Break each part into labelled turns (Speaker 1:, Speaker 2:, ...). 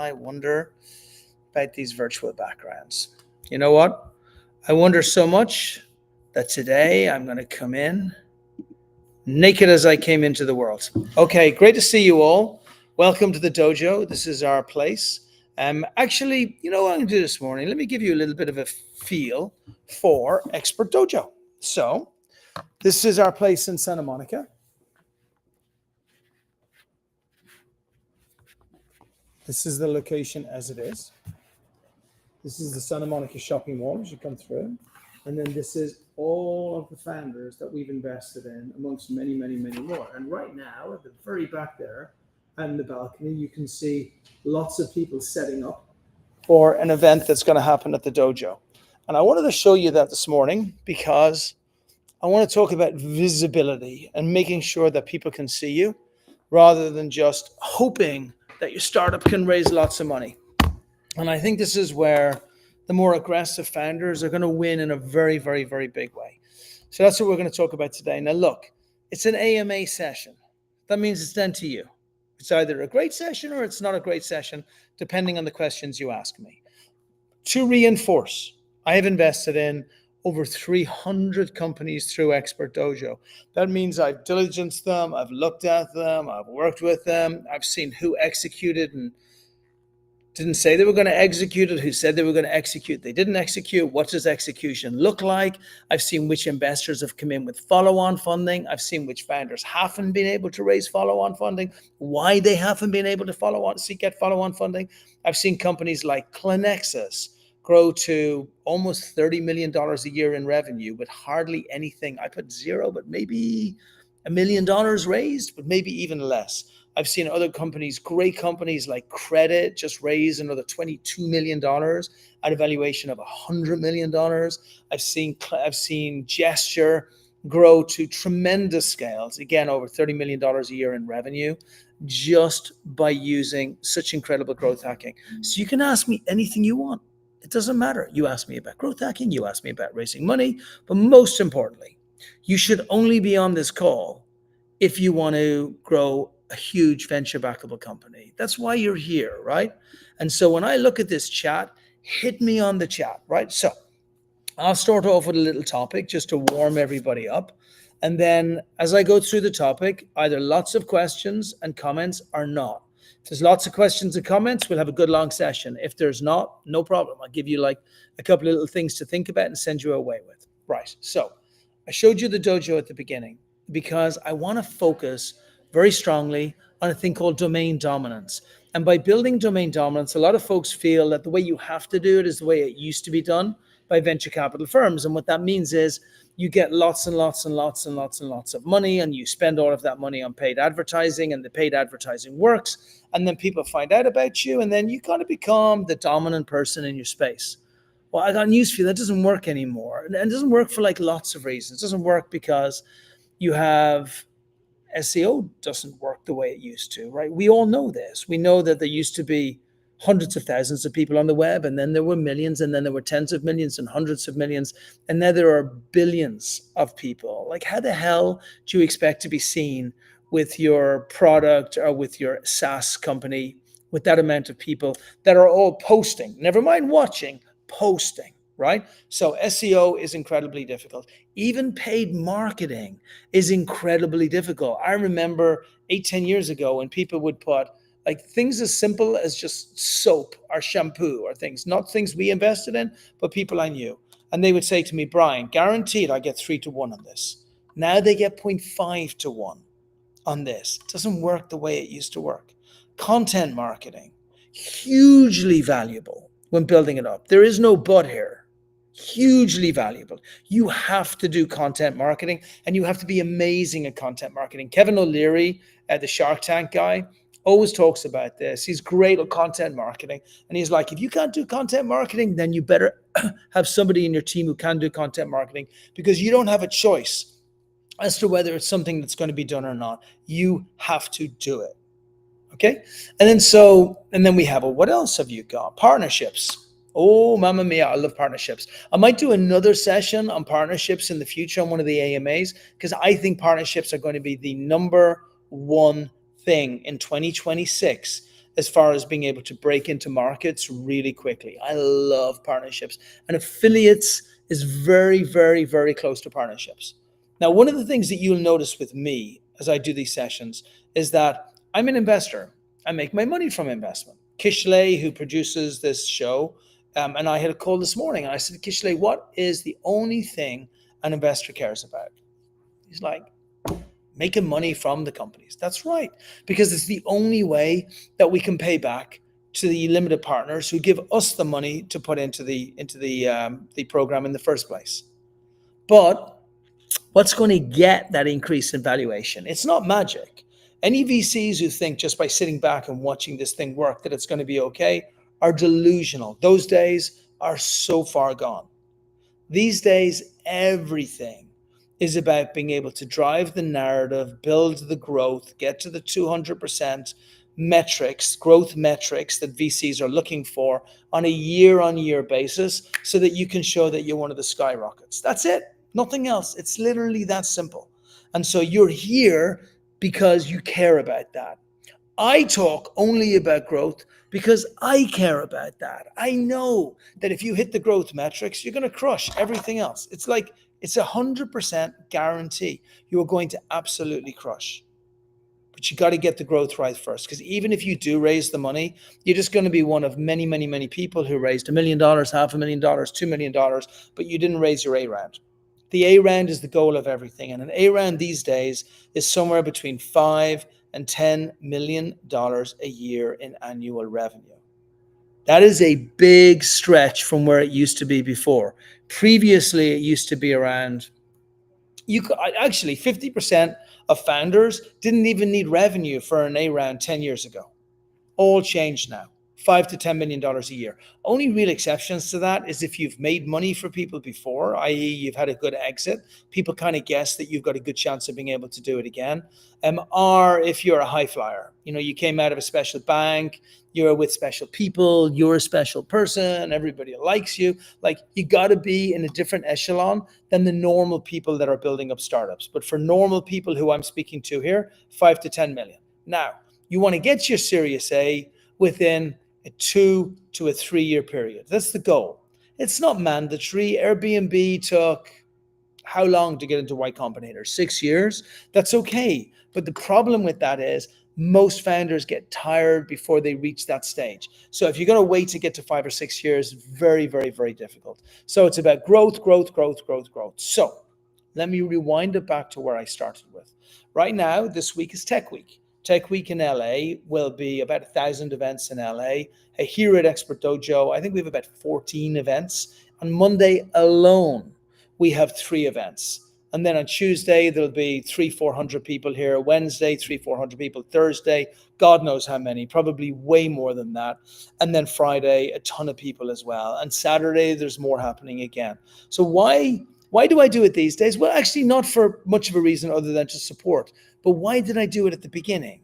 Speaker 1: I wonder about these virtual backgrounds. You know what? I wonder so much that today I'm going to come in naked as I came into the world. Okay, great to see you all. Welcome to the dojo. This is our place. Actually, you know what I'm going to do this morning? Let me give you a little bit of a feel for Expert Dojo. So, this is our place in Santa Monica. This is the location as it is. This is the Santa Monica shopping mall as you come through. And then this is all of the founders that we've invested in, amongst many, many, many more. And right now, at the very back there, on the balcony, you can see lots of people setting up for an event that's going to happen at the dojo. And I wanted to show you that this morning because I want to talk about visibility and making sure that people can see you rather than just hoping that your startup can raise lots of money. And I think this is where the more aggressive founders are going to win in a very, very, very big way. So that's what we're going to talk about today. Now, look, it's an AMA session. That means it's down to you. It's either a great session or it's not a great session, depending on the questions you ask me. To reinforce, I have invested in over 300 companies through Expert Dojo. That means I've diligenced them, I've looked at them, I've worked with them, I've seen who executed and didn't say they were going to execute it, who said they were going to execute, they didn't execute, what does execution look like? I've seen which investors have come in with follow-on funding. I've seen which founders haven't been able to raise follow-on funding, why they haven't been able to get follow-on funding. I've seen companies like Clinexus grow to almost $30 million a year in revenue with hardly anything. I put zero, but maybe $1 million raised, but maybe even less. I've seen other companies, great companies like Credit, just raise another $22 million at a valuation of $100 million. I've seen Gesture grow to tremendous scales, again, over $30 million a year in revenue, just by using such incredible growth hacking. So you can ask me anything you want. It doesn't matter. You ask me about growth hacking, you ask me about raising money, but most importantly, you should only be on this call if you want to grow a huge venture backable company. That's why you're here, right? And so when I look at this chat, hit me on the chat, right? So I'll start off with a little topic just to warm everybody up. And then as I go through the topic, either lots of questions and comments or not. If there's lots of questions and comments, we'll have a good long session. If there's not, no problem. I'll give you like a couple of little things to think about and send you away with. Right. So I showed you the dojo at the beginning because I want to focus very strongly on a thing called domain dominance. And by building domain dominance, a lot of folks feel that the way you have to do it is the way it used to be done by venture capital firms. And what that means is you get lots and lots and lots and lots and lots of money, and you spend all of that money on paid advertising, and the paid advertising works. And then people find out about you, and then you kind of become the dominant person in your space. Well, I got news for you. That doesn't work anymore. And it doesn't work for like lots of reasons. It doesn't work because you have SEO doesn't work the way it used to, right? We all know this. We know that there used to be hundreds of thousands of people on the web, and then there were millions, and then there were tens of millions and hundreds of millions, and now there are billions of people. Like, how the hell do you expect to be seen with your product or with your SaaS company with that amount of people that are all posting? Never mind watching, posting. Right? So SEO is incredibly difficult. Even paid marketing is incredibly difficult. I remember 8-10 years ago when people would put like things as simple as just soap or shampoo or things, not things we invested in, but people I knew. And they would say to me, Brian, guaranteed I get 3-1 on this. Now they get 0.5-1 on this. It doesn't work the way it used to work. Content marketing, hugely valuable when building it up. There is no but here. Hugely valuable. You have to do content marketing, and you have to be amazing at content marketing. Kevin O'Leary, the Shark Tank guy, always talks about this. He's great at content marketing. And he's like, if you can't do content marketing, then you better have somebody in your team who can do content marketing, because you don't have a choice as to whether it's something that's going to be done or not. You have to do it. Okay. And then we have, well, what else have you got? Partnerships. Oh, mamma mia, I love partnerships. I might do another session on partnerships in the future on one of the AMAs, because I think partnerships are going to be the number one thing in 2026 as far as being able to break into markets really quickly. I love partnerships, and affiliates is very, very, very close to partnerships. Now, one of the things that you'll notice with me as I do these sessions is that I'm an investor. I make my money from investment. Kishley, who produces this show, and I had a call this morning, and I said, Kishley, what is the only thing an investor cares about? He's like, making money from the companies. That's right, because it's the only way that we can pay back to the limited partners who give us the money to put into the program in the first place. But what's going to get that increase in valuation? It's not magic. Any VCs who think just by sitting back and watching this thing work that it's going to be okay are delusional. Those days are so far gone. These days, everything is about being able to drive the narrative, build the growth, get to the 200% metrics, growth metrics that VCs are looking for on a year-on-year basis so that you can show that you're one of the skyrockets. That's it. Nothing else. It's literally that simple. And so you're here because you care about that. I talk only about growth because I care about that. I know that if you hit the growth metrics, you're going to crush everything else. It's like it's 100% guarantee you are going to absolutely crush. But you got to get the growth right first, because even if you do raise the money, you're just going to be one of many, many, many people who raised $1 million, $500,000, $2 million, but you didn't raise your A round. The A round is the goal of everything. And an A round these days is somewhere between $5 and $10 million a year in annual revenue. That is a big stretch from where it used to be before. Previously, it used to be around, actually 50% of founders didn't even need revenue for an A round 10 years ago. All changed now. $5 to $10 million a year. Only real exceptions to that is if you've made money for people before, i.e. you've had a good exit, people kind of guess that you've got a good chance of being able to do it again. Or if you're a high flyer, you came out of a special bank, you're with special people, you're a special person, everybody likes you. Like, you got to be in a different echelon than the normal people that are building up startups. But for normal people who I'm speaking to here, 5 to 10 million. Now, you want to get your Series A within a 2 to a 3 year period. That's the goal. It's not mandatory. Airbnb took how long to get into Y Combinator? 6 years? That's okay. But the problem with that is most founders get tired before they reach that stage. So if you're going to wait to get to 5 or 6 years, very, very, very difficult. So it's about growth, growth, growth, growth, growth. So let me rewind it back to where I started with. Right now, this week is Tech Week. Tech Week in LA will be about 1,000 events in LA. Here at Expert Dojo, I think we have about 14 events. On Monday alone, we have 3 events. And then on Tuesday, there'll be 300-400 people here. Wednesday, 300-400 people. Thursday, God knows how many, probably way more than that. And then Friday, a ton of people as well. And Saturday, there's more happening again. So why do I do it these days? Well, actually not for much of a reason other than to support. But why did I do it at the beginning?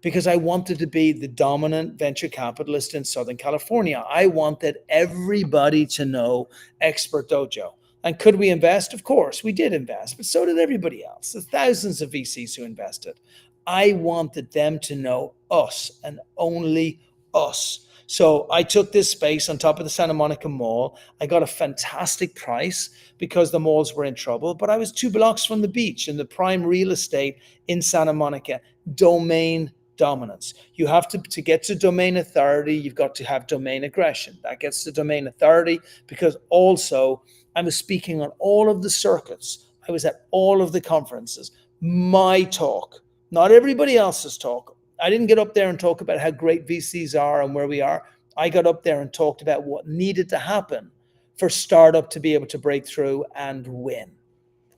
Speaker 1: Because I wanted to be the dominant venture capitalist in Southern California. I wanted everybody to know Expert Dojo. And could we invest? Of course, we did invest, but so did everybody else. There's thousands of VCs who invested. I wanted them to know us and only us. So I took this space on top of the Santa Monica Mall. I got a fantastic price because the malls were in trouble, but I was 2 blocks from the beach in the prime real estate in Santa Monica. Domain dominance. You have to get to domain authority, you've got to have domain aggression. That gets to domain authority because also I was speaking on all of the circuits. I was at all of the conferences. My talk, not everybody else's talk. I didn't get up there and talk about how great VCs are and where we are. I got up there and talked about what needed to happen for startup to be able to break through and win.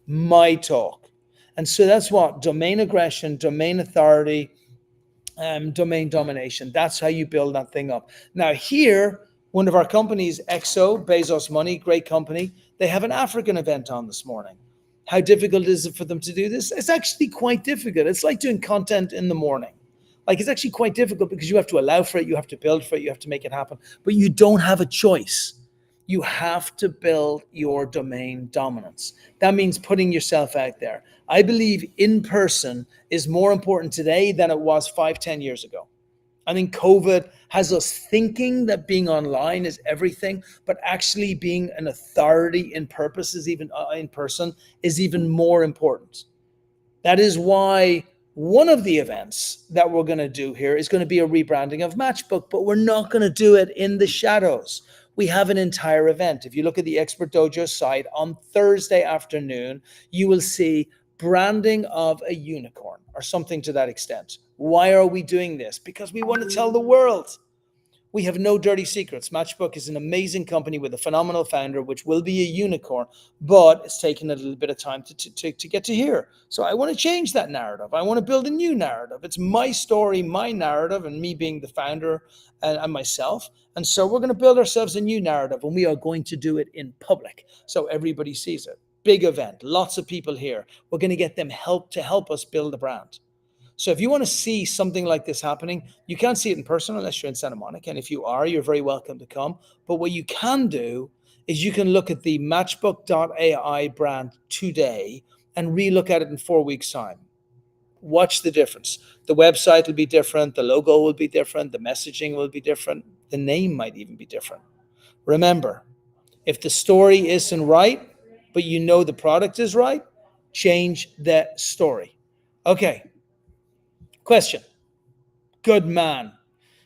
Speaker 1: My talk. And so that's what domain aggression, domain authority, domain domination. That's how you build that thing up. Now here, one of our companies, Exo, Bezos Money, great company, they have an African event on this morning. How difficult is it for them to do this? It's actually quite difficult. It's like doing content in the morning. Like, it's actually quite difficult because you have to allow for it, you have to build for it, you have to make it happen, but you don't have a choice. You have to build your domain dominance. That means putting yourself out there. I believe in person is more important today than it was 5-10 years ago. I think COVID has us thinking that being online is everything, but actually being an authority in purpose is even in person is even more important. That is why one of the events that we're going to do here is going to be a rebranding of Matchbook, but we're not going to do it in the shadows. We have an entire event. If you look at the Expert Dojo site on Thursday afternoon, you will see branding of a unicorn or something to that extent. Why are we doing this? Because we want to tell the world we have no dirty secrets. Matchbook is an amazing company with a phenomenal founder, which will be a unicorn, but it's taken a little bit of time to get to here. So I want to change that narrative. I want to build a new narrative. It's my story, my narrative, and me being the founder and myself. And so we're going to build ourselves a new narrative, and we are going to do it in public so everybody sees it. Big event, lots of people here. We're going to get them to help us build a brand. So if you want to see something like this happening, you can't see it in person unless you're in Santa Monica. And if you are, you're very welcome to come. But what you can do is you can look at the matchbook.ai brand today and relook at it in 4 weeks' time. Watch the difference. The website will be different. The logo will be different. The messaging will be different. The name might even be different. Remember, if the story isn't right, but you know the product is right, change the story. Okay. Question. Good man.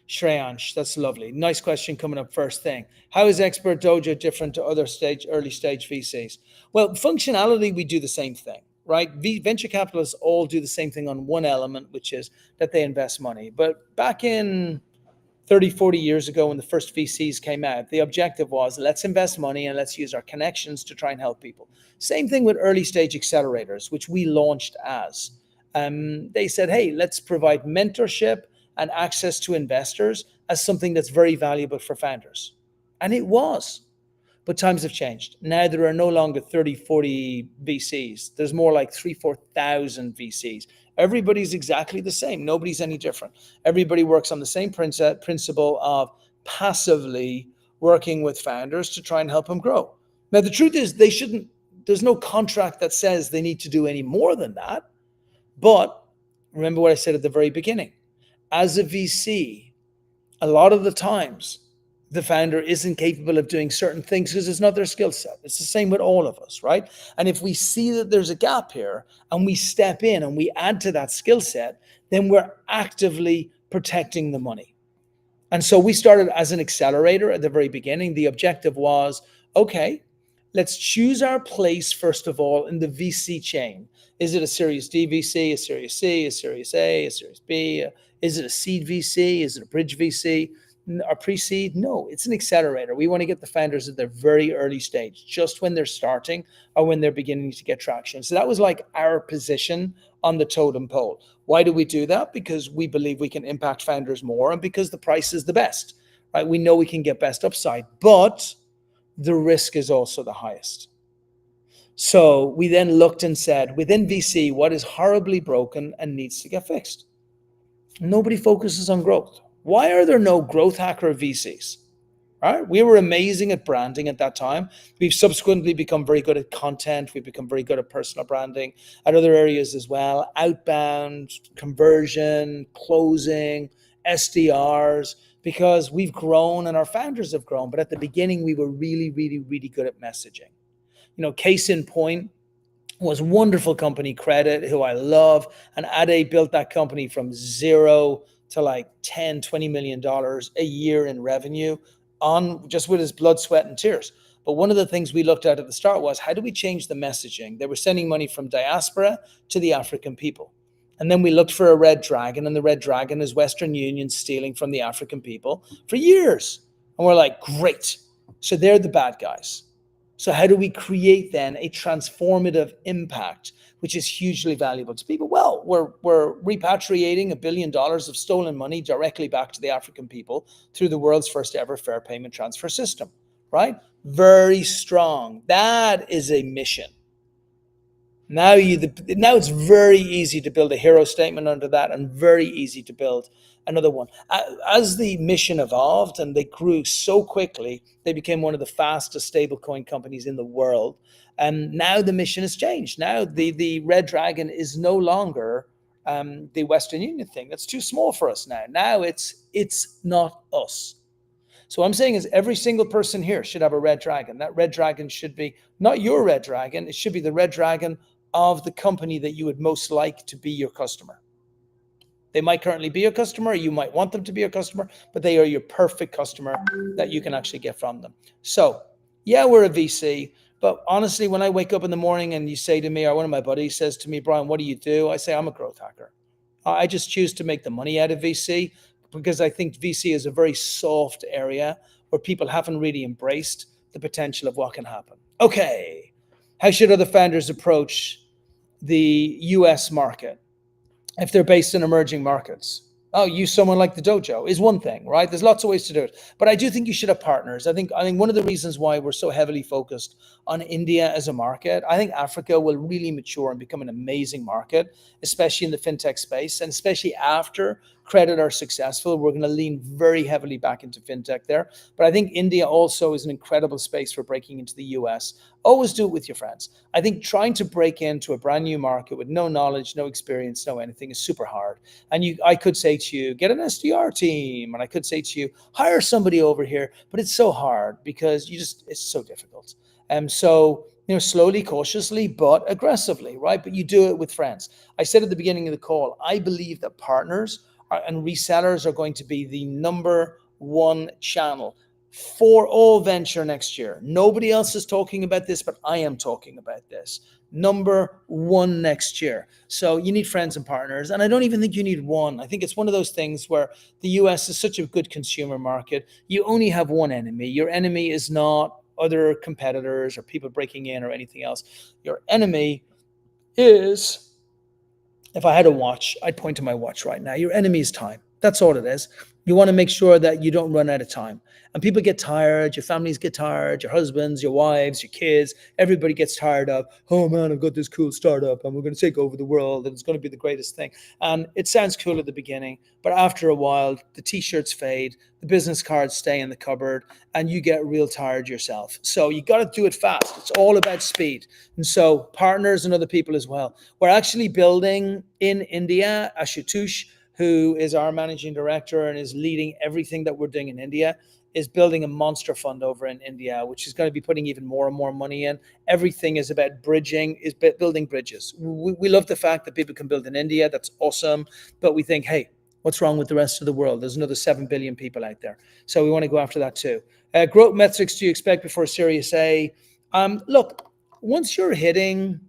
Speaker 1: Shreyansh, that's lovely. Nice question coming up first thing. How is Expert Dojo different to other early stage VCs? Well, functionality, we do the same thing, right? Venture capitalists all do the same thing on one element, which is that they invest money. But back in 30, 40 years ago when the first VCs came out, the objective was let's invest money and let's use our connections to try and help people. Same thing with early stage accelerators, which we launched as. They said, hey, let's provide mentorship and access to investors as something that's very valuable for founders. And it was. But times have changed. Now there are no longer 30, 40 VCs. There's more like 3,000, 4,000 VCs. Everybody's exactly the same. Nobody's any different. Everybody works on the same principle of passively working with founders to try and help them grow. Now, the truth is there's no contract that says they need to do any more than that. But remember what I said at the very beginning. As a VC, a lot of the times, the founder isn't capable of doing certain things because it's not their skill set. It's the same with all of us, right? And if we see that there's a gap here and we step in and we add to that skill set, then we're actively protecting the money. And so we started as an accelerator at the very beginning. The objective was, okay, let's choose our place, first of all, in the VC chain. Is it a Series D VC, a Series C, a Series A, a Series B? Is it a seed VC? Is it a bridge VC? Or pre-seed? No, it's an accelerator. We want to get the founders at their very early stage, just when they're starting or when they're beginning to get traction. So that was like our position on the totem pole. Why do we do that? Because we believe we can impact founders more and because the price is the best, right? We know we can get best upside, but the risk is also the highest. So we then looked and said, within VC, what is horribly broken and needs to get fixed? Nobody focuses on growth. Why are there no growth hacker VCs? Right? We were amazing at branding at that time. We've subsequently become very good at content. We've become very good at personal branding at other areas as well. Outbound, conversion, closing, SDRs, because we've grown and our founders have grown. But at the beginning, we were really, really, really good at messaging. You know, case in point was a wonderful company, Credit, who I love. And Ade built that company from zero to like 10, $20 million a year in revenue on just with his blood, sweat, and tears. But one of the things we looked at the start was, how do we change the messaging? They were sending money from diaspora to the African people. And then we looked for a red dragon, and the red dragon is Western Union stealing from the African people for years. And we're like, great. So they're the bad guys. So how do we create then a transformative impact, which is hugely valuable to people? Well, we're repatriating $1 billion of stolen money directly back to the African people through the world's first ever fair payment transfer system, right? Very strong. That is a mission. Now it's very easy to build a hero statement under that and very easy to build another one. As the mission evolved and they grew so quickly, they became one of the fastest stablecoin companies in the world. And now the mission has changed. Now the Red Dragon is no longer the Western Union thing. That's too small for us now. Now it's not us. So what I'm saying is every single person here should have a red dragon. That red dragon should be not your red dragon. It should be the red dragon of the company that you would most like to be your customer. They might currently be your customer. You might want them to be your customer, but they are your perfect customer that you can actually get from them. So yeah, we're a VC. But honestly, when I wake up in the morning and you say to me, or one of my buddies says to me, Brian, what do you do? I say, I'm a growth hacker. I just choose to make the money out of VC because I think VC is a very soft area where people haven't really embraced the potential of what can happen. Okay, how should other founders approach the US market if they're based in emerging markets? Oh, use someone like the Dojo is one thing, right? There's lots of ways to do it. But I do think you should have partners. I think one of the reasons why we're so heavily focused on India as a market, I think Africa will really mature and become an amazing market, especially in the fintech space. And especially after credit are successful, we're going to lean very heavily back into fintech there. But I think India also is an incredible space for breaking into the US. Always do it with your friends. I think trying to break into a brand new market with no knowledge, no experience, no anything is super hard. And I could say to you, get an SDR team. And I could say to you, hire somebody over here. But it's so hard because it's so difficult. So, slowly, cautiously, but aggressively, right? But you do it with friends. I said at the beginning of the call, I believe that partners and resellers are going to be the number one channel for all venture next year. Nobody else is talking about this, but I am talking about this. Number one next year. So you need friends and partners. And I don't even think you need one. I think it's one of those things where the US is such a good consumer market. You only have one enemy. Your enemy is not other competitors or people breaking in or anything else. Your enemy is, if I had a watch, I'd point to my watch right now. Your enemy is time. That's all it is. You want to make sure that you don't run out of time. And people get tired, your families get tired, your husbands, your wives, your kids, everybody gets tired of, oh man, I've got this cool startup and we're going to take over the world and it's going to be the greatest thing. And it sounds cool at the beginning, but after a while, the t-shirts fade, the business cards stay in the cupboard, and you get real tired yourself. So you got to do it fast. It's all about speed. And so partners and other people as well. We're actually building in India, Ashutosh, who is our managing director and is leading everything that we're doing in India, is building a monster fund over in India, which is going to be putting even more and more money in. Everything is about building bridges. We love the fact that people can build in India. That's awesome. But we think, hey, what's wrong with the rest of the world? There's another 7 billion people out there. So we want to go after that too. Growth metrics do you expect before Series A? Look, once you're hitting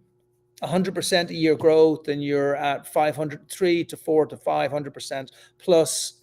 Speaker 1: 100% a year growth and you're at 3 to 4 to 500% plus,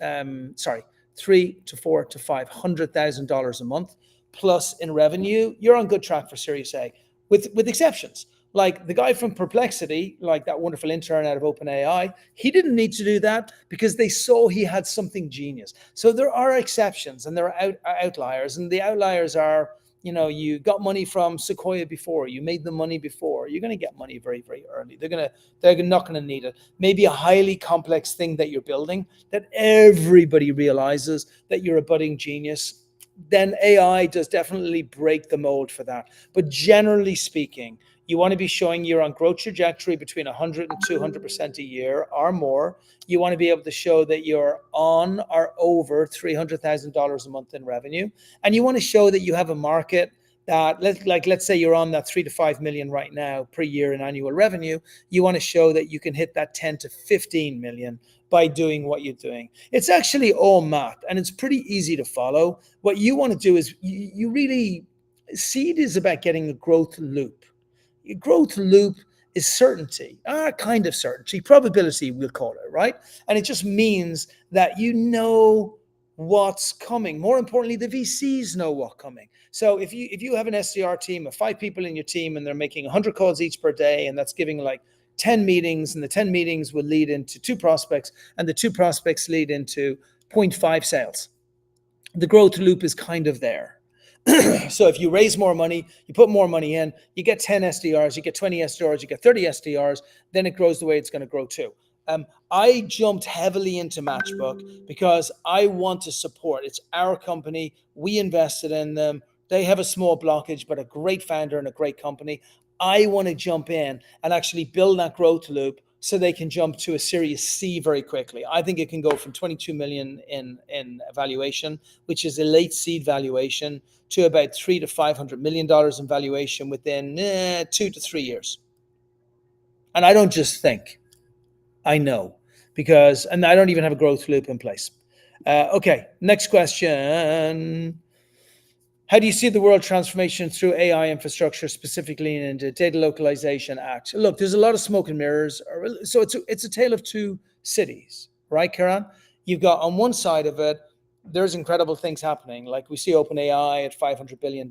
Speaker 1: 3 to 4 to $500,000 a month plus in revenue, you're on good track for Series A, with exceptions. Like the guy from Perplexity, like that wonderful intern out of OpenAI, he didn't need to do that because they saw he had something genius. So there are exceptions and there are outliers, and the outliers are, you got money from Sequoia before, you made the money before, you're going to get money very, very early. They're not going to need it. Maybe a highly complex thing that you're building that everybody realizes that you're a budding genius, then AI does definitely break the mold for that. But generally speaking, you want to be showing you're on growth trajectory between 100 and 200% a year or more. You want to be able to show that you're on or over $300,000 a month in revenue. And you want to show that you have a market that, let's say you're on that 3 to 5 million right now per year in annual revenue. You want to show that you can hit that 10 to 15 million by doing what you're doing. It's actually all math and it's pretty easy to follow. What you want to do is you really, seed is about getting a growth loop. Your growth loop is certainty, kind of certainty, probability, we'll call it, right? And it just means that you know what's coming. More importantly, the VCs know what's coming. So if you have an SDR team of 5 people in your team and they're making 100 calls each per day, and that's giving like 10 meetings, and the 10 meetings will lead into 2 prospects, and the 2 prospects lead into 0.5 sales. The growth loop is kind of there. So if you raise more money, you put more money in, you get 10 SDRs, you get 20 SDRs, you get 30 SDRs, then it grows the way it's going to grow too. I jumped heavily into Matchbook because I want to support. It's our company. We invested in them. They have a small blockage, but a great founder and a great company. I want to jump in and actually build that growth loop so they can jump to a Series C very quickly. I think it can go from 22 million in valuation, which is a late seed valuation, to about $300 to $500 million in valuation within 2 to 3 years. And I don't just think, I know, because, and I don't even have a growth loop in place. Okay, next question. How do you see the world transformation through AI infrastructure, specifically in the Data Localization Act? Look, there's a lot of smoke and mirrors. So it's a tale of two cities, right, Karan? You've got on one side of it, there's incredible things happening. Like we see OpenAI at $500 billion.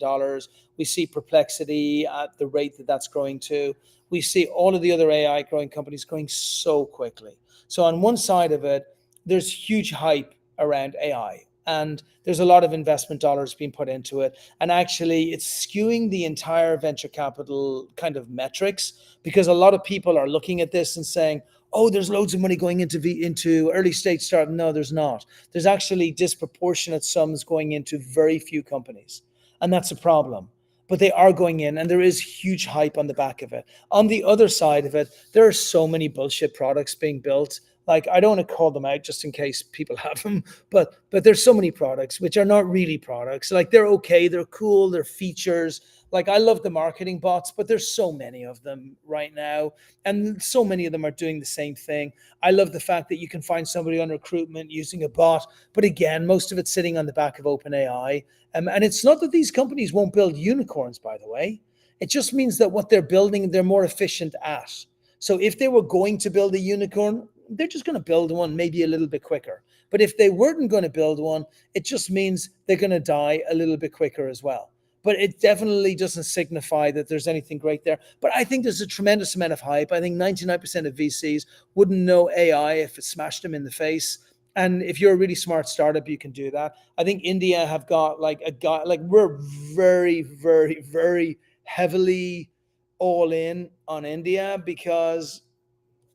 Speaker 1: We see Perplexity at the rate that that's growing to. We see all of the other AI growing companies growing so quickly. So on one side of it, there's huge hype around AI. And there's a lot of investment dollars being put into it. And actually, it's skewing the entire venture capital kind of metrics, because a lot of people are looking at this and saying, oh, there's loads of money going into early stage startup. No, there's not. There's actually disproportionate sums going into very few companies. And that's a problem. But they are going in, and there is huge hype on the back of it. On the other side of it, there are so many bullshit products being built. Like, I don't want to call them out just in case people have them, but there's so many products which are not really products. Like, they're okay, they're cool, they're features. Like, I love the marketing bots, but there's so many of them right now, and so many of them are doing the same thing. I love the fact that you can find somebody on recruitment using a bot, but again, most of it's sitting on the back of OpenAI. And it's not that these companies won't build unicorns, by the way. It just means that what they're building, they're more efficient at. So if they were going to build a unicorn, they're just going to build one maybe a little bit quicker. But if they weren't going to build one, it just means they're going to die a little bit quicker as well. But it definitely doesn't signify that there's anything great there. But I think there's a tremendous amount of hype. I think 99% of VCs wouldn't know AI if it smashed them in the face. And if you're a really smart startup, you can do that. I think India have got like a guy, like we're very, very, very heavily all in on India, because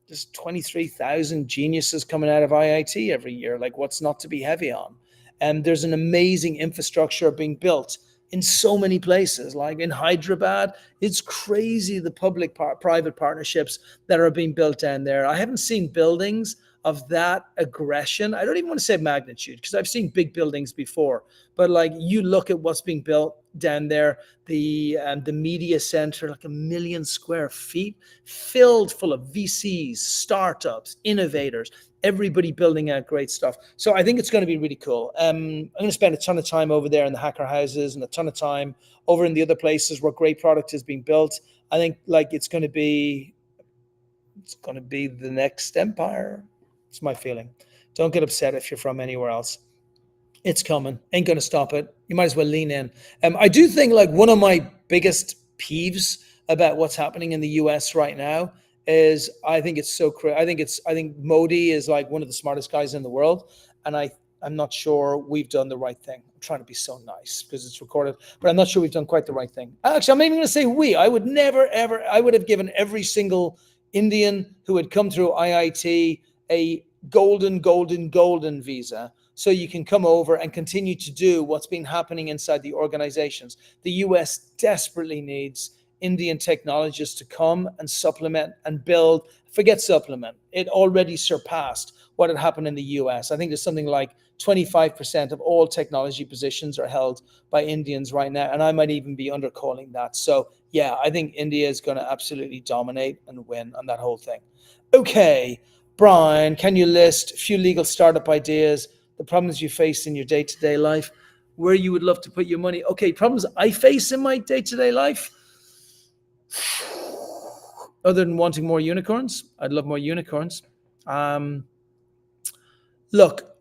Speaker 1: there's 23,000 geniuses coming out of IIT every year. Like, what's not to be heavy on? And there's an amazing infrastructure being built in so many places. Like in Hyderabad, it's crazy the public-private partnerships that are being built down there. I haven't seen buildings of that aggression. I don't even want to say magnitude, because I've seen big buildings before. But like, you look at what's being built down there, the media center, like 1 million square feet, filled full of VCs, startups, innovators, everybody building out great stuff. So I think it's going to be really cool. I'm going to spend a ton of time over there in the hacker houses, and a ton of time over in the other places where great product is being built. I think like it's going to be the next empire. It's my feeling. Don't get upset if you're from anywhere else. It's coming. Ain't going to stop it. You might as well lean in. I do think like one of my biggest peeves about what's happening in the US right now is I think it's so crazy. I think Modi is like one of the smartest guys in the world. And I'm not sure we've done the right thing. I'm trying to be so nice because it's recorded, but I'm not sure we've done quite the right thing. Actually, I'm even going to say we. I would never, ever, I would have given every single Indian who had come through IIT a golden visa, so you can come over and continue to do what's been happening inside the organizations. The US desperately needs Indian technologists to come and supplement and build. Forget supplement. It already surpassed what had happened in the US. I think there's something like 25% of all technology positions are held by Indians right now. And I might even be undercalling that. So yeah, I think India is going to absolutely dominate and win on that whole thing. Okay, Brian, can you list a few legal startup ideas, the problems you face in your day-to-day life, where you would love to put your money? Okay, problems I face in my day-to-day life. Other than wanting more unicorns, I'd love more unicorns. Look,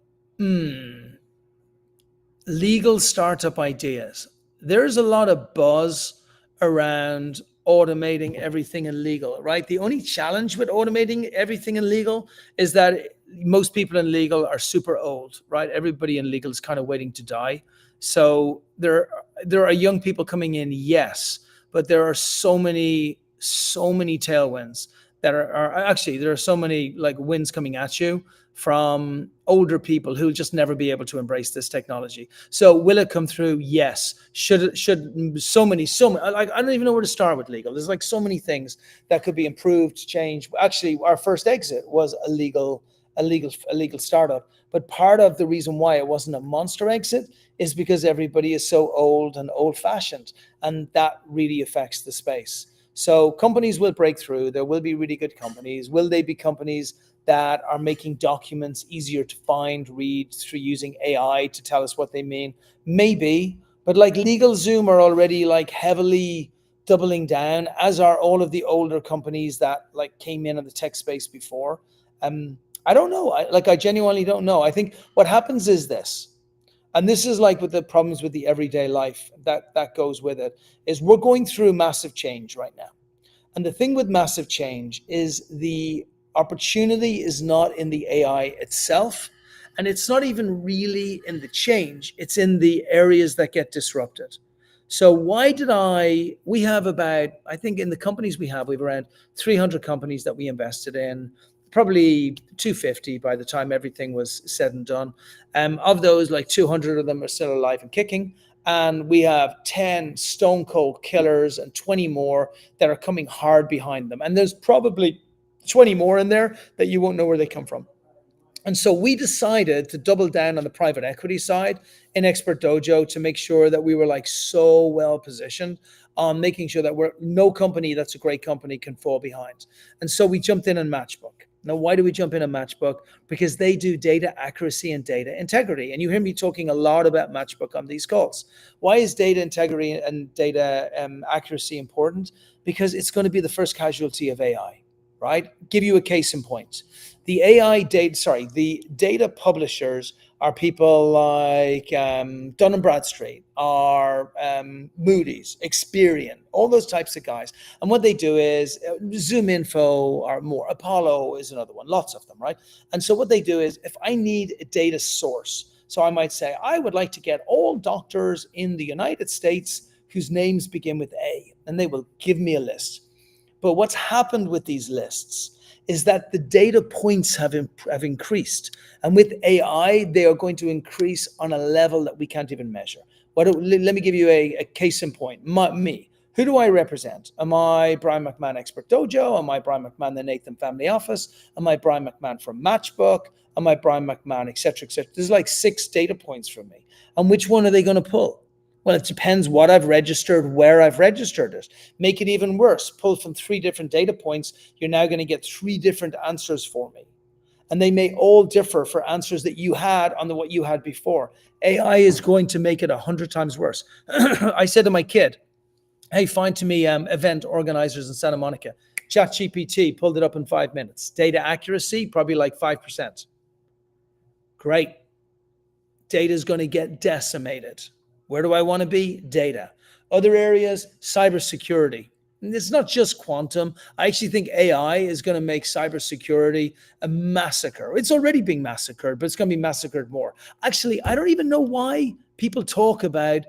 Speaker 1: legal startup ideas. There's a lot of buzz around automating everything in legal, right? The only challenge with automating everything in legal is that most people in legal are super old, right? Everybody in legal is kind of waiting to die. So there are young people coming in, yes, but there are so many tailwinds that are actually, there are so many like winds coming at you from older people who'll just never be able to embrace this technology. So will it come through? Yes. Should so many, like, I don't even know where to start with legal. There's like so many things that could be improved, changed. Actually, our first exit was a legal startup. But part of the reason why it wasn't a monster exit is because everybody is so old and old fashioned, and that really affects the space. So companies will break through. There will be really good companies. Will they be companies that are making documents easier to find, read through using AI to tell us what they mean? Maybe, but like LegalZoom are already like heavily doubling down, as are all of the older companies that like came in the tech space before. I don't know. I genuinely don't know. I think what happens is this, and this is like with the problems with the everyday life that goes with it, is we're going through massive change right now. And the thing with massive change is the opportunity is not in the AI itself, and it's not even really in the change. It's in the areas that get disrupted. So we have about, I think in the companies we have around 300 companies that we invested in, probably 250 by the time everything was said and done. Of those, like 200 of them are still alive and kicking. And we have 10 stone cold killers and 20 more that are coming hard behind them. And there's probably 20 more in there that you won't know where they come from. And so we decided to double down on the private equity side in Expert Dojo to make sure that we were like so well positioned on making sure that no company that's a great company can fall behind. And so we jumped in on Matchbook. Now, why do we jump in on Matchbook? Because they do data accuracy and data integrity. And you hear me talking a lot about Matchbook on these calls. Why is data integrity and data accuracy important? Because it's going to be the first casualty of AI, right? Give you a case in point. The data publishers are people like Dun & Bradstreet, are Moody's, Experian, all those types of guys. And what they do is Zoom Info or more. Apollo is another one, lots of them, right? And so what they do is, if I need a data source, so I might say, I would like to get all doctors in the United States whose names begin with A, and they will give me a list. But what's happened with these lists is that the data points have increased. And with AI, they are going to increase on a level that we can't even measure. Let me give you a case in point. Me. Who do I represent? Am I Brian McMahon, Expert Dojo? Am I Brian McMahon, the Nathan Family Office? Am I Brian McMahon from Matchbook? Am I Brian McMahon, et cetera, et cetera? There's like 6 data points for me. And which one are they going to pull? Well, it depends what I've registered, where I've registered it. Make it even worse. Pull from 3 different data points. You're now going to get 3 different answers for me. And they may all differ for answers that you had on what you had before. AI is going to make it 100 times worse. I said to my kid, hey, find to me event organizers in Santa Monica. ChatGPT pulled it up in 5 minutes. Data accuracy, probably like 5%. Great. Data is going to get decimated. Where do I want to be? Data. Other areas, cybersecurity. And it's not just quantum. I actually think AI is going to make cybersecurity a massacre. It's already being massacred, but it's going to be massacred more. Actually, I don't even know why people talk about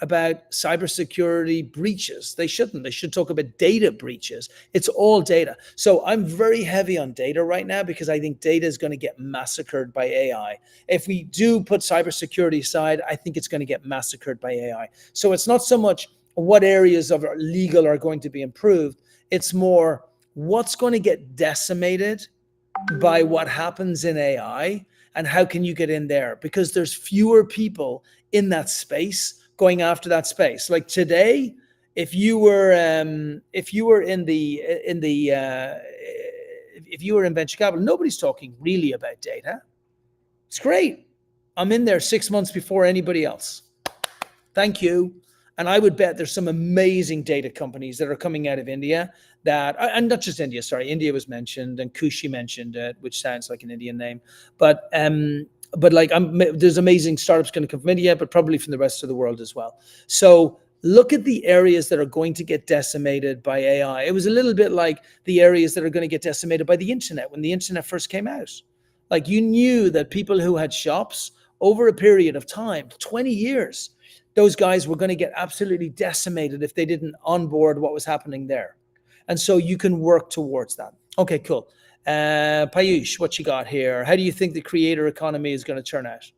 Speaker 1: cybersecurity breaches. They shouldn't. They should talk about data breaches. It's all data. So I'm very heavy on data right now because I think data is going to get massacred by AI. If we do put cybersecurity aside, I think it's going to get massacred by AI. So it's not so much what areas of legal are going to be improved. It's more what's going to get decimated by what happens in AI, and how can you get in there? Because there's fewer people in that space going after that space. Like today, if you were in venture capital, nobody's talking really about data. It's great. I'm in there 6 months before anybody else. Thank you. And I would bet there's some amazing data companies that are coming out of India and not just India, sorry, India was mentioned and Kushi mentioned it, which sounds like an Indian name. But like there's amazing startups going to come from India, but probably from the rest of the world as well. So look at the areas that are going to get decimated by AI. It was a little bit like the areas that are going to get decimated by the internet when the internet first came out. Like you knew that people who had shops over a period of time, 20 years, those guys were going to get absolutely decimated if they didn't onboard what was happening there. And so you can work towards that.
Speaker 2: Okay, cool. Payush, what you got here? How do you think the creator economy is going to turn out?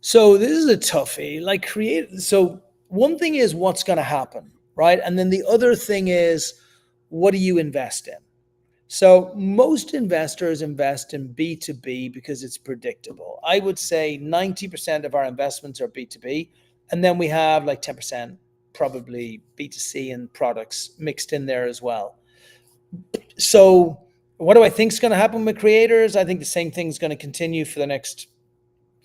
Speaker 2: So this is a toughie. So one thing is what's going to happen, right? And then the other thing is, what do you invest in? So most investors invest in B2B because it's predictable. I would say 90% of our investments are B2B. And then we have like 10% probably B2C and products mixed in there as well. So what do I think is going to happen with creators? I think the same thing is going to continue for the next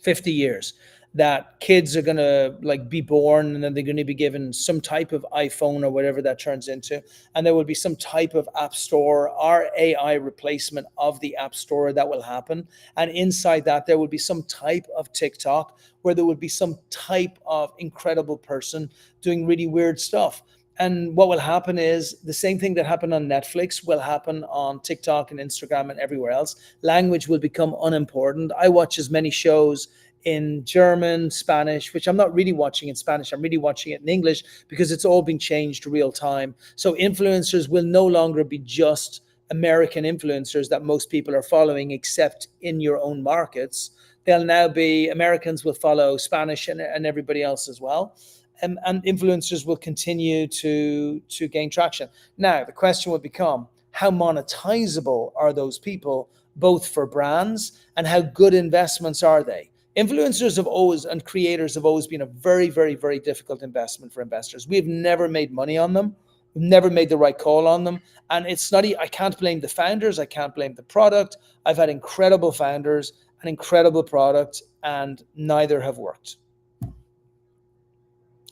Speaker 2: 50 years, that kids are going to like be born and then they're going to be given some type of iPhone or whatever that turns into, and there will be some type of app store or AI replacement of the app store that will happen, and inside that there will be some type of TikTok where there will be some type of incredible person doing really weird stuff. And what will happen is the same thing that happened on Netflix will happen on TikTok and Instagram and everywhere else. Language will become unimportant. I watch as many shows in German, Spanish, which I'm not really watching in Spanish. I'm really watching it in English because it's all being changed real time. So influencers will no longer be just American influencers that most people are following, except in your own markets. They'll now be Americans will follow Spanish and everybody else as well. And influencers will continue to gain traction. Now, the question will become, how monetizable are those people, both for brands and how good investments are they? Influencers have always and creators have always been a very, very, very difficult investment for investors. We've never made money on them. We've never made the right call on them. And it's not, I can't blame the founders. I can't blame the product. I've had incredible founders, an incredible product, and neither have worked.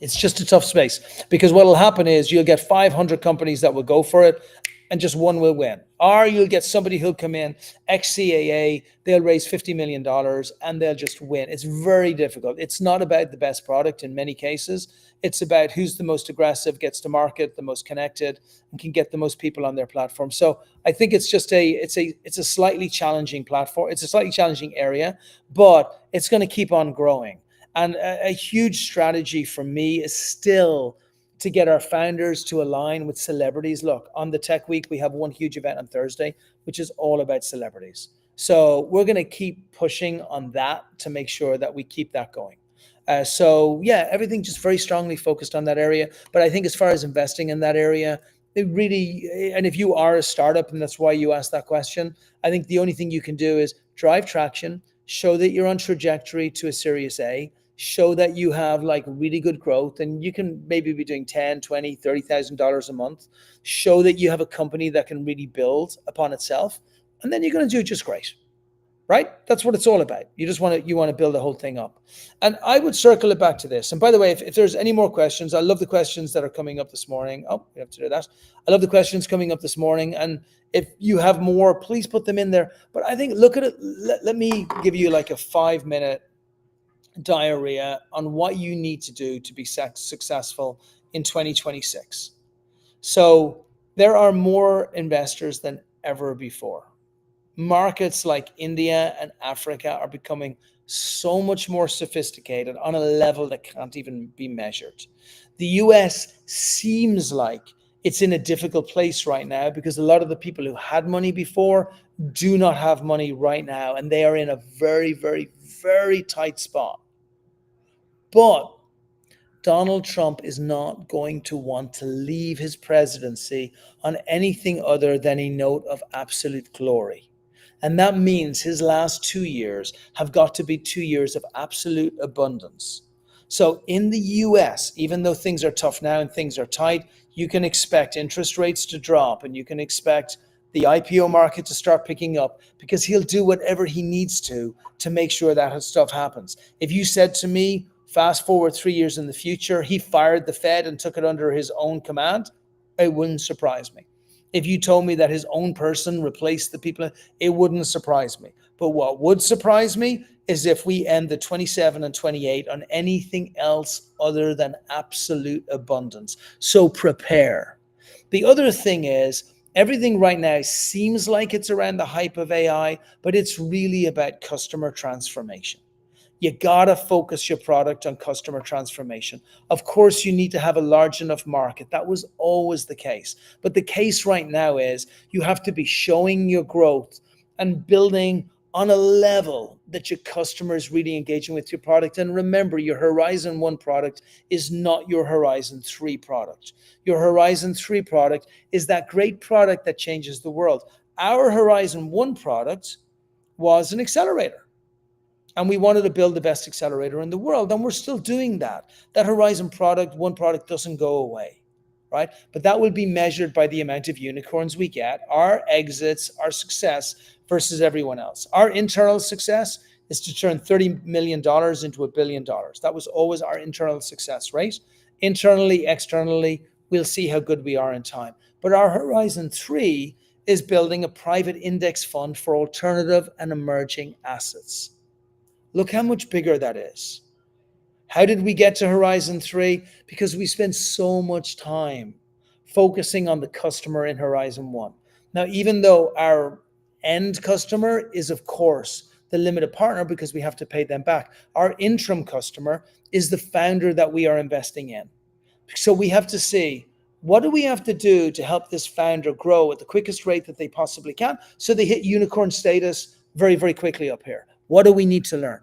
Speaker 2: It's just a tough space because what will happen is you'll get 500 companies that will go for it and just one will win. Or you'll get somebody who'll come in, ex-CAA, they'll raise $50 million and they'll just win. It's very difficult. It's not about the best product in many cases. It's about who's the most aggressive, gets to market, the most connected, and can get the most people on their platform. So I think it's just it's a slightly challenging platform. It's a slightly challenging area, but it's going to keep on growing. And a huge strategy for me is still to get our founders to align with celebrities. Look, on the Tech Week, we have one huge event on Thursday, which is all about celebrities. So we're going to keep pushing on that to make sure that we keep that going. So yeah, everything just very strongly focused on that area. But I think as far as investing in that area, it really, and if you are a startup, and that's why you asked that question, I think the only thing you can do is drive traction, show that you're on trajectory to a Series A, show that you have like really good growth, and you can maybe be doing 10, 20, $30,000 a month. Show that you have a company that can really build upon itself, and then you're going to do just great. Right? That's what it's all about. You want to build the whole thing up. And I would circle it back to this. And by the way, if there's any more questions, I love the questions that are coming up this morning. Oh, we have to do that. I love the questions coming up this morning. And if you have more, please put them in there. But I think, look at it. Let me give you like a 5-minute diarrhea on what you need to do to be successful in 2026. So there are more investors than ever before. Markets like India and Africa are becoming so much more sophisticated on a level that can't even be measured. The US seems like it's in a difficult place right now because a lot of the people who had money before do not have money right now, and they are in a very, very, very tight spot. But Donald Trump is not going to want to leave his presidency on anything other than a note of absolute glory. And that means his last 2 years have got to be 2 years of absolute abundance. So in the US, even though things are tough now and things are tight, you can expect interest rates to drop and you can expect the IPO market to start picking up because he'll do whatever he needs to make sure that stuff happens. If you said to me, fast forward 3 years in the future, he fired the Fed and took it under his own command, it wouldn't surprise me. If you told me that his own person replaced the people, it wouldn't surprise me. But what would surprise me is if we end the 27 and 28 on anything else other than absolute abundance. So prepare. The other thing is, everything right now seems like it's around the hype of AI, but it's really about customer transformation. You gotta focus your product on customer transformation. Of course, you need to have a large enough market. That was always the case. But the case right now is you have to be showing your growth and building on a level that your customer is really engaging with your product. And remember, your Horizon 1 product is not your Horizon 3 product. Your Horizon 3 product is that great product that changes the world. Our Horizon 1 product was an accelerator. And we wanted to build the best accelerator in the world. And we're still doing that. That Horizon product, 1 product doesn't go away, right? But that will be measured by the amount of unicorns we get, our exits, our success versus everyone else. Our internal success is to turn $30 million into $1 billion. That was always our internal success rate. Internally, externally, we'll see how good we are in time. But our Horizon 3 is building a private index fund for alternative and emerging assets. Look how much bigger that is. How did we get to Horizon 3? Because we spent so much time focusing on the customer in Horizon 1. Now, even though our end customer is, of course, the limited partner because we have to pay them back, our interim customer is the founder that we are investing in. So we have to see, what do we have to do to help this founder grow at the quickest rate that they possibly can so they hit unicorn status very, very quickly up here? What do we need to learn?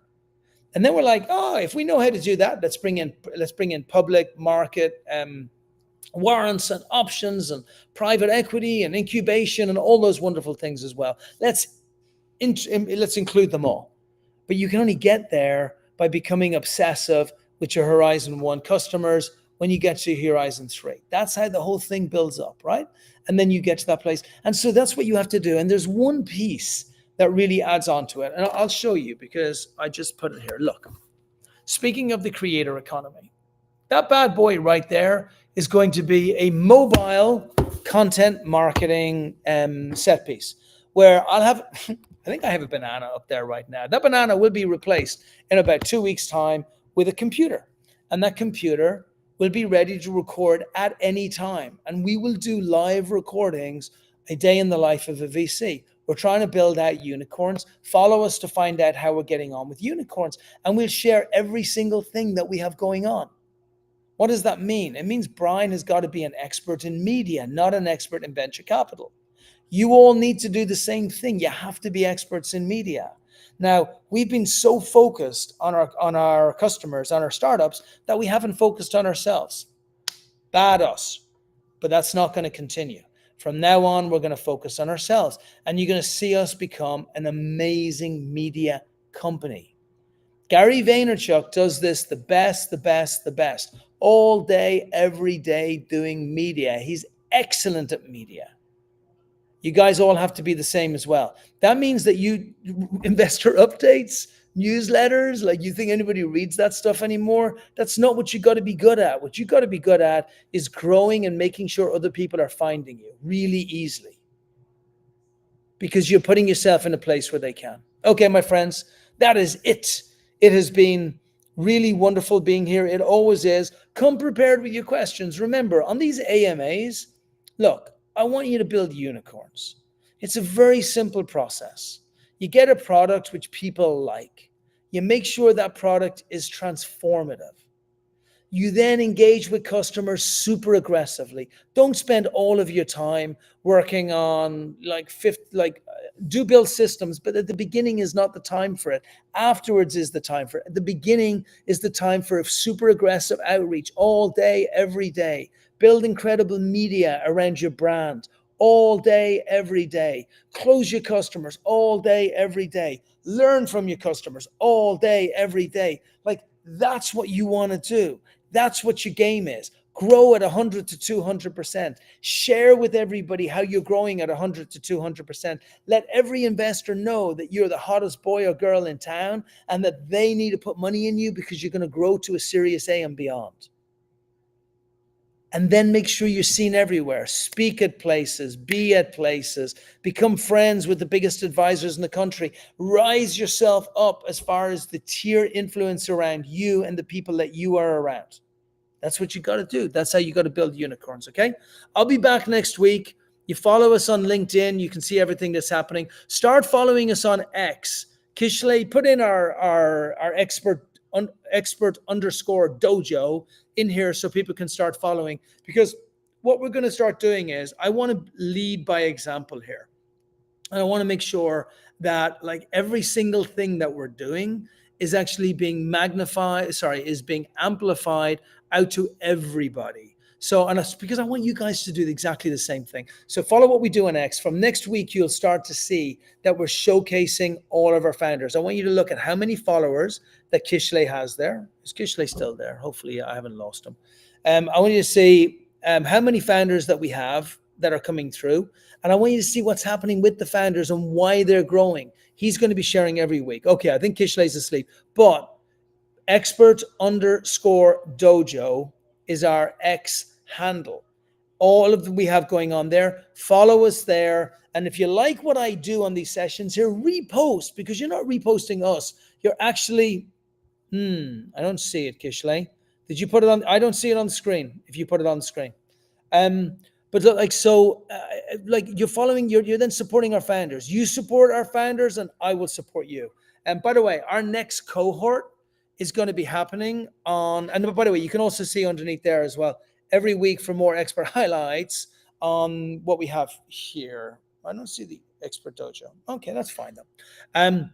Speaker 2: And then we're like, oh, if we know how to do that, let's bring in public market warrants and options and private equity and incubation and all those wonderful things as well. Let's include them all. But you can only get there by becoming obsessive with your Horizon 1 customers when you get to Horizon 3. That's how the whole thing builds up, right? And then you get to that place. And so that's what you have to do. And there's one piece that really adds on to it. And I'll show you because I just put it here. Look, speaking of the creator economy, that bad boy right there is going to be a mobile content marketing set piece where I'll have, I think I have a banana up there right now. That banana will be replaced in about 2 weeks' time with a computer. And that computer will be ready to record at any time. And we will do live recordings a day in the life of a VC. We're trying to build out unicorns. Follow us to find out how we're getting on with unicorns. And we'll share every single thing that we have going on. What does that mean? It means Brian has got to be an expert in media, not an expert in venture capital. You all need to do the same thing. You have to be experts in media. Now, we've been so focused on our customers, on our startups, that we haven't focused on ourselves. Bad us. But that's not going to continue. From now on, we're going to focus on ourselves. And you're going to see us become an amazing media company. Gary Vaynerchuk does this the best. All day, every day doing media. He's excellent at media. You guys all have to be the same as well. That means that you investor updates, newsletters, like you think anybody reads that stuff anymore? That's not what you got to be good at. What you got to be good at is growing and making sure other people are finding you really easily. Because you're putting yourself in a place where they can. Okay, my friends, that is it. It has been really wonderful being here. It always is. Come prepared with your questions. Remember, on these AMAs, look, I want you to build unicorns. It's a very simple process. You get a product which people like. You make sure that product is transformative. You then engage with customers super aggressively. Don't spend all of your time working on do build systems, but at the beginning is not the time for it. Afterwards is the time for it. At the beginning is the time for a super aggressive outreach all day, every day. Build incredible media around your brand all day, every day. Close your customers all day, every day. Learn from your customers all day, every day. Like, that's what you want to do. That's what your game is. Grow at 100 to 200%. Share with everybody how you're growing at 100 to 200%. Let every investor know that you're the hottest boy or girl in town and that they need to put money in you because you're going to grow to a Series A and beyond. And then make sure you're seen everywhere. Speak at places, be at places, become friends with the biggest advisors in the country. Rise yourself up as far as the tier influence around you and the people that you are around. That's what you got to do. That's how you got to build unicorns, okay? I'll be back next week. You follow us on LinkedIn. You can see everything that's happening. Start following us on X. Kishley, put in our expert underscore dojo in here so people can start following, because what we're going to start doing is I want to lead by example here. And I want to make sure that like every single thing that we're doing is actually being is being amplified out to everybody. So, and it's because I want you guys to do exactly the same thing. So follow what we do on X. From next week, you'll start to see that we're showcasing all of our founders. I want you to look at how many followers that Kishley has there. Is Kishley still there? Hopefully I haven't lost him. I want you to see how many founders that we have that are coming through. And I want you to see what's happening with the founders and why they're growing. He's going to be sharing every week. Okay, I think Kishley's asleep, but expert underscore dojo is our X handle. All of them we have going on there. Follow us there. And if you like what I do on these sessions here, repost, because you're not reposting us. You're actually, I don't see it, Kishley. Did you put it on? I don't see it on the screen. If you put it on the screen. But like, so like you're following, you're then supporting our founders. You support our founders and I will support you. And by the way, our next cohort is going to be happening on, and by the way, you can also see underneath there as well, every week for more expert highlights on what we have here. I don't see the expert dojo. Okay, that's fine though.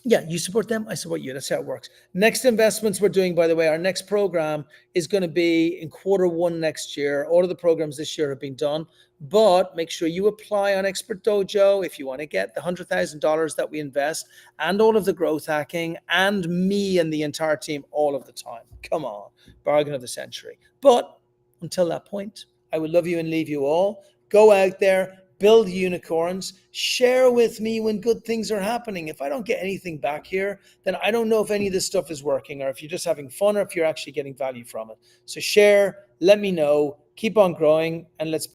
Speaker 2: Yeah, you support them, I support you. That's how it works. Next investments we're doing, by the way, our next program is going to be in Q1 next year. All of the programs this year have been done, but make sure you apply on Expert Dojo if you want to get the $100,000 that we invest and all of the growth hacking and me and the entire team all of the time. Come on, bargain of the century. But until that point, I would love you and leave you all. Go out there, build unicorns, share with me when good things are happening. If I don't get anything back here, then I don't know if any of this stuff is working or if you're just having fun or if you're actually getting value from it. So share, let me know, keep on growing, and let's